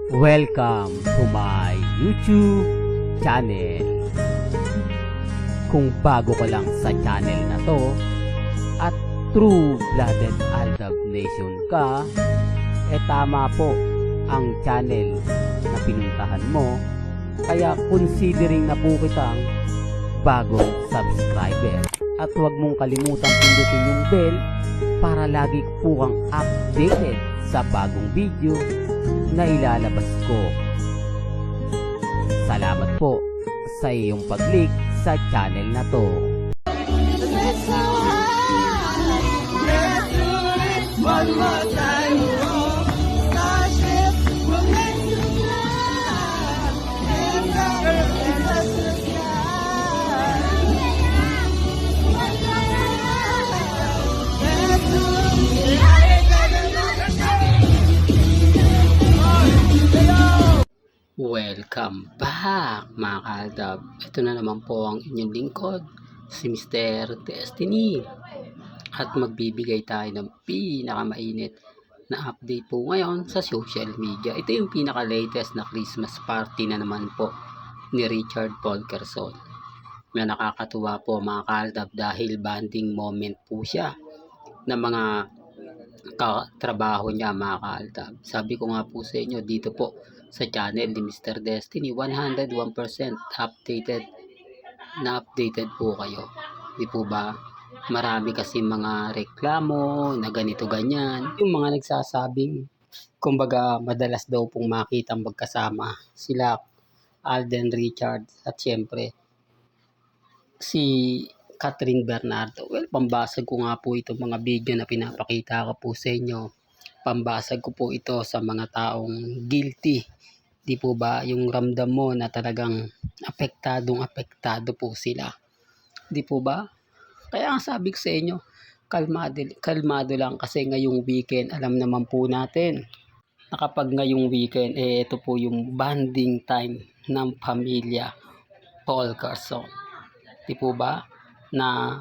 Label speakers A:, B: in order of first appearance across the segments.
A: Welcome to my YouTube channel. Kung bago ka lang sa channel na to at true-blooded Aldab Nation ka, tama po ang channel na pinuntahan mo. Kaya considering na po kitang bagong subscriber. At huwag mong kalimutan pindutin yung bell para lagi po kang updated sa bagong video na ilalabas ko. Salamat po sa iyong pag-click sa channel na to. Welcome back mga kaaldab. Ito na naman po ang inyong lingkod, si Mr. Destiny. At magbibigay tayo ng pinakamainit na update po ngayon sa social media. Ito yung pinaka-latest na Christmas party na naman po ni Richard Paul Quezon. May nakakatuwa po mga kaaldab dahil bonding moment po siya ng mga katrabaho niya mga kaaldab. Sabi ko nga po sa inyo dito po sa channel ni Mr. Destiny, 101% updated po kayo. Di po ba? Marami kasi mga reklamo na ganito ganyan. Yung mga nagsasabing, kumbaga madalas daw pong makitang magkasama sila Alden Richards at syempre si Catherine Bernardo. Well, pambasag ko nga po itong mga video na pinapakita ko po sa inyo. Pambasag ko po ito sa mga taong guilty. Di po ba yung ramdam mo na talagang apektado po sila. Di po ba? Kaya ang sabi ko sa inyo, kalmado lang kasi ngayong weekend, alam naman po natin na kapag ngayong weekend, ito po yung bonding time ng pamilya Paul Quezon. Di po ba? Na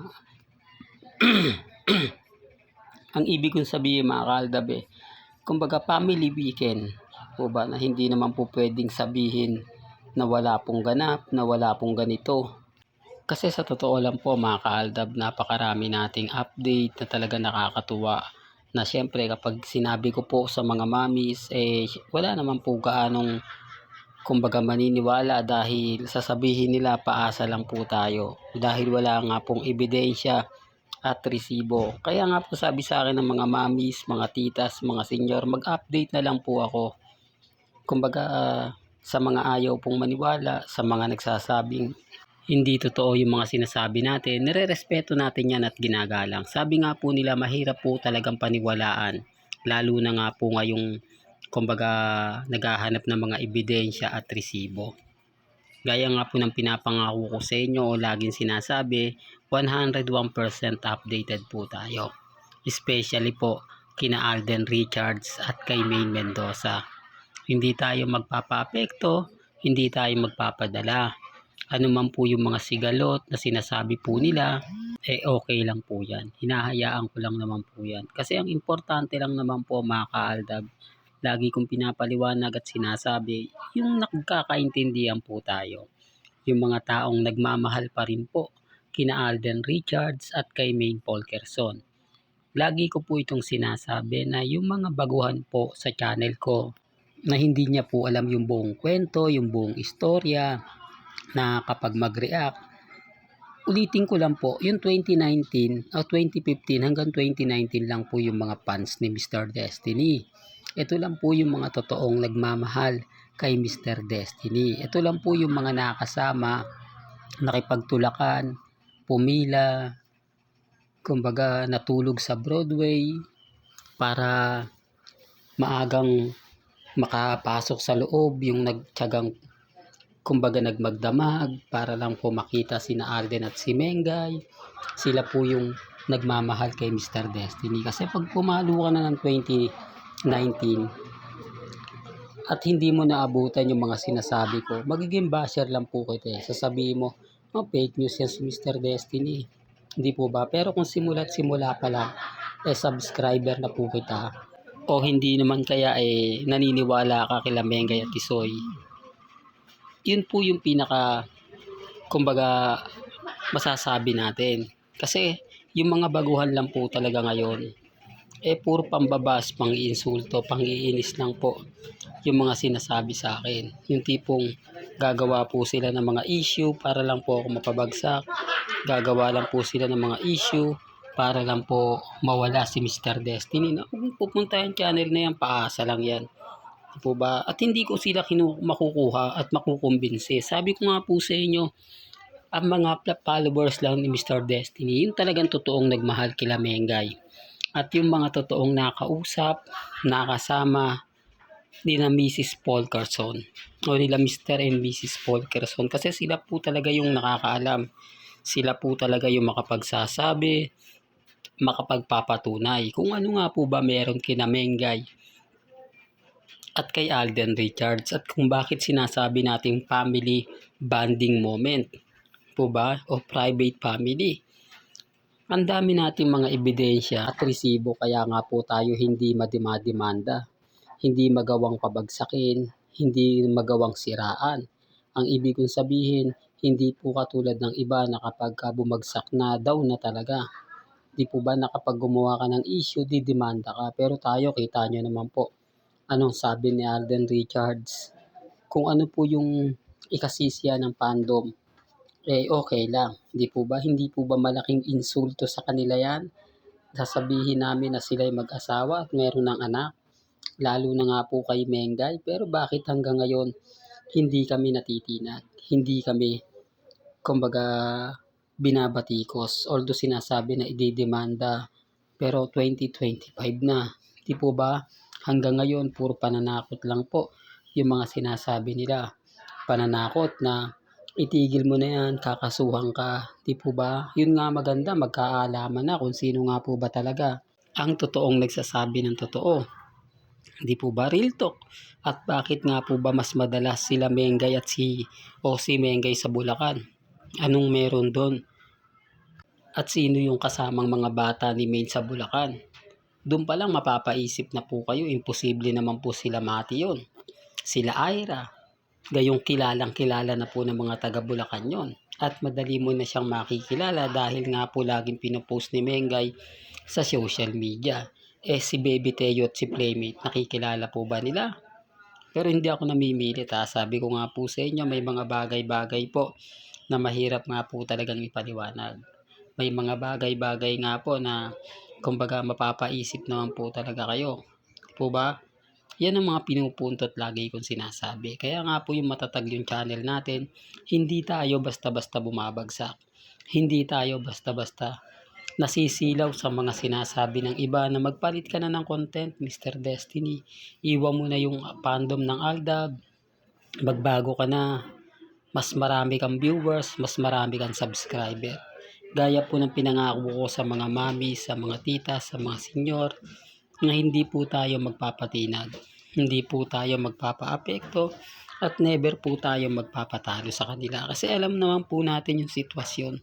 A: ang ibig kong sabihin mga kaaldab kumbaga family weekend po ba, na hindi naman po pwedeng sabihin na wala pong ganap, na wala pong ganito. Kasi sa totoo lang po mga kaaldab, napakarami nating update na talaga nakakatuwa. Na syempre kapag sinabi ko po sa mga mommies, wala naman po gaanong kumbaga maniniwala dahil sasabihin nila paasa lang po tayo. Dahil wala nga pong ebidensya at resibo. Kaya nga po sabi sa akin ng mga mommies, mga titas, mga senior, mag-update na lang po ako. Kumbaga sa mga ayaw pong maniwala, sa mga nagsasabing hindi totoo yung mga sinasabi natin, nire-respeto natin yan at ginagalang. Sabi nga po nila mahirap po talagang paniwalaan, lalo na nga po ngayong kumbaga naghahanap ng mga ebidensya at resibo. Gaya nga po ng pinapangako ko sa inyo o laging sinasabi, 101% updated po tayo. Especially po kina Alden Richards at kay Maine Mendoza. Hindi tayo magpapa-apekto, hindi tayo magpapadala. Ano man po yung mga sigalot na sinasabi po nila, okay lang po yan. Hinahayaan ko lang naman po yan. Kasi ang importante lang naman po mga kaaldab, lagi kong pinapaliwanag at sinasabi, yung nagkakaintindihan po tayo. Yung mga taong nagmamahal pa rin po kina Alden Richards at kay Maine Paul Quezon. Lagi ko po itong sinasabi na yung mga baguhan po sa channel ko na hindi niya po alam yung buong kwento, yung buong istorya, na kapag mag-react, ulitin ko lang po, yung 2019 o 2015 hanggang 2019 lang po yung mga fans ni Mr. Destiny. Ito lang po yung mga totoong nagmamahal kay Mr. Destiny. Ito lang po yung mga nakasama, nakipagtulakan, pumila, kumbaga natulog sa Broadway para maagang makapasok sa loob, yung nagtiyagang kumbaga nagmagdamag para lang po makita sina Alden at si Mengay. Sila po yung nagmamahal kay Mr. Destiny. Kasi pag pumalo ka na ng 2019 at hindi mo naabutan yung mga sinasabi ko, magiging basher lang po kita. Sasabihin mo, fake news yan si Mr. Destiny. Hindi po ba? Pero kung simula't simula pa lang, subscriber na po kita. O hindi naman kaya naniniwala ka kila Mengay at Tisoy. Yun po yung pinaka, kumbaga, masasabi natin. Kasi yung mga baguhan lang po talaga ngayon, puro pambabas, pang-iinsulto, pang-iinis lang po yung mga sinasabi sa akin. Yung tipong gagawa po sila ng mga issue para lang po ako mapabagsak. Gagawa lang po sila ng mga issue para lang po mawala si Mr. Destiny. Na kung pupunta yung channel na yan, paasa lang yan. Di po ba? At hindi ko sila makukuha at makukumbinsi. Sabi ko nga po sa inyo, ang mga followers lang ni Mr. Destiny, yung talagang totoong nagmahal kila Mengay. At yung mga totoong nakausap, nakasama, nila Mrs. Paul Carson o nila Mr. and Mrs. Paul Carson, kasi sila po talaga yung nakakaalam. Sila po talaga yung makapagsasabi, makapagpapatunay kung ano nga po ba meron kina Mengay at kay Alden Richards at kung bakit sinasabi nating family bonding moment po ba o private family. Ang dami nating mga ebidensya at resibo, kaya nga po tayo hindi mademanda, hindi magawang pabagsakin, hindi magawang siraan. Ang ibig kong sabihin, hindi po katulad ng iba na kapag bumagsak na daw na talaga. Di po ba na kapag gumawa ka ng issue, didemanda ka. Pero tayo, kita nyo naman po, anong sabi ni Alden Richards? Kung ano po yung ikasisya ng fandom, okay lang. Di po ba? Hindi po ba malaking insulto sa kanila yan? Sasabihin namin na sila'y mag-asawa at meron ng anak. Lalo na nga po kay Mengay. Pero bakit hanggang ngayon, hindi kami natitinag? Hindi kami, kumbaga, binabatikos. Although sinasabi na ididemanda, pero 2025 na. Di po ba? Hanggang ngayon, puro pananakot lang po yung mga sinasabi nila. Pananakot na itigil mo na yan, kakasuhan ka. Di po ba? Yun nga maganda, magkaalaman na kung sino nga po ba talaga ang totoong nagsasabi ng totoo. Di po ba? Real talk. At bakit nga po ba mas madalas sila Mengay at si Mengay sa Bulacan? Anong meron doon? At sino yung kasamang mga bata ni Maine sa Bulacan? Doon pa lang mapapaisip na po kayo, imposible naman po sila mati yun. Sila Ira, gayong kilalang kilala na po ng mga taga Bulacan yon. At madali mo na siyang makikilala dahil nga po laging pinopost ni Mengay sa social media. Si Baby Teo at si Playmate, nakikilala po ba nila? Pero hindi ako namimilit ha. Sabi ko nga po sa inyo, may mga bagay-bagay po na mahirap nga po talagang ipaliwanag. May mga bagay-bagay nga po na kumbaga mapapaisip naman po talaga kayo. Po ba? Yan ang mga pinupuntot lagi kong sinasabi. Kaya nga po yung matatag yung channel natin, hindi tayo basta-basta bumabagsak. Hindi tayo basta-basta nasisilaw sa mga sinasabi ng iba na magpalit ka na ng content, Mr. Destiny. Iwan mo na yung fandom ng Aldab. Magbago ka na. Mas marami kang viewers, mas marami kang subscriber. Gaya po ng pinangako ko sa mga mami, sa mga tita, sa mga senyor, na hindi po tayo magpapatinag. Hindi po tayo magpapaapekto at never po tayo magpapatalo sa kanila. Kasi alam naman po natin yung sitwasyon.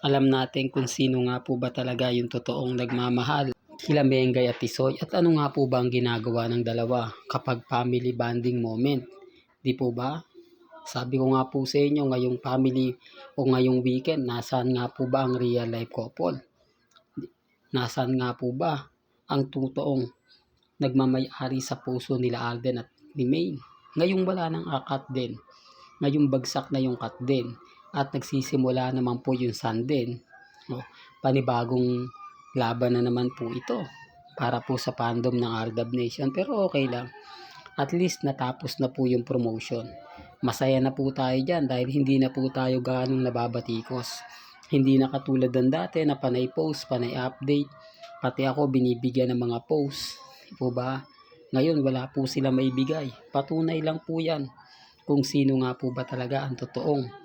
A: Alam natin kung sino nga po ba talaga yung totoong nagmamahal kila Mengay at Tisoy at ano nga po ba ang ginagawa ng dalawa kapag family bonding moment. Di po ba? Sabi ko nga po sa inyo, ngayong family o ngayong weekend, nasaan nga po ba ang real life couple? Nasaan nga po ba ang totoong nagmamay-ari sa puso nila Alden at ni Maine? Ngayong wala nang akat din. Ngayong bagsak na yung cut din. At nagsisimula naman po yung sun din. Panibagong laban na naman po ito para po sa fandom ng Aldab Nation. Pero okay lang. At least natapos na po yung promotion. Masaya na po tayo dyan dahil hindi na po tayo ganong nababatikos. Hindi na katulad ng dati na panay post, panay update. Pati ako binibigyan ng mga post. Po ba? Ngayon wala po sila maibigay. Patunay lang po yan kung sino nga po ba talaga ang totoong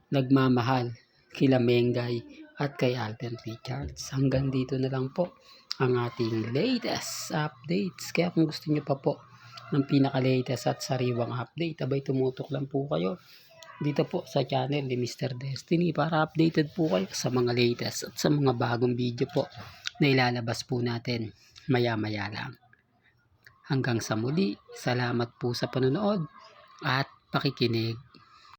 A: nagmamahal kila Mengay at kay Alden Richards. Hanggang dito na lang po ang ating latest updates. Kaya kung gusto nyo pa po ng pinaka-latest at sariwang update, abay tumutok lang po kayo dito po sa channel ni Mr. Destiny para updated po kayo sa mga latest at sa mga bagong video po na ilalabas po natin maya-maya lang. Hanggang sa muli, salamat po sa panonood at pakikinig.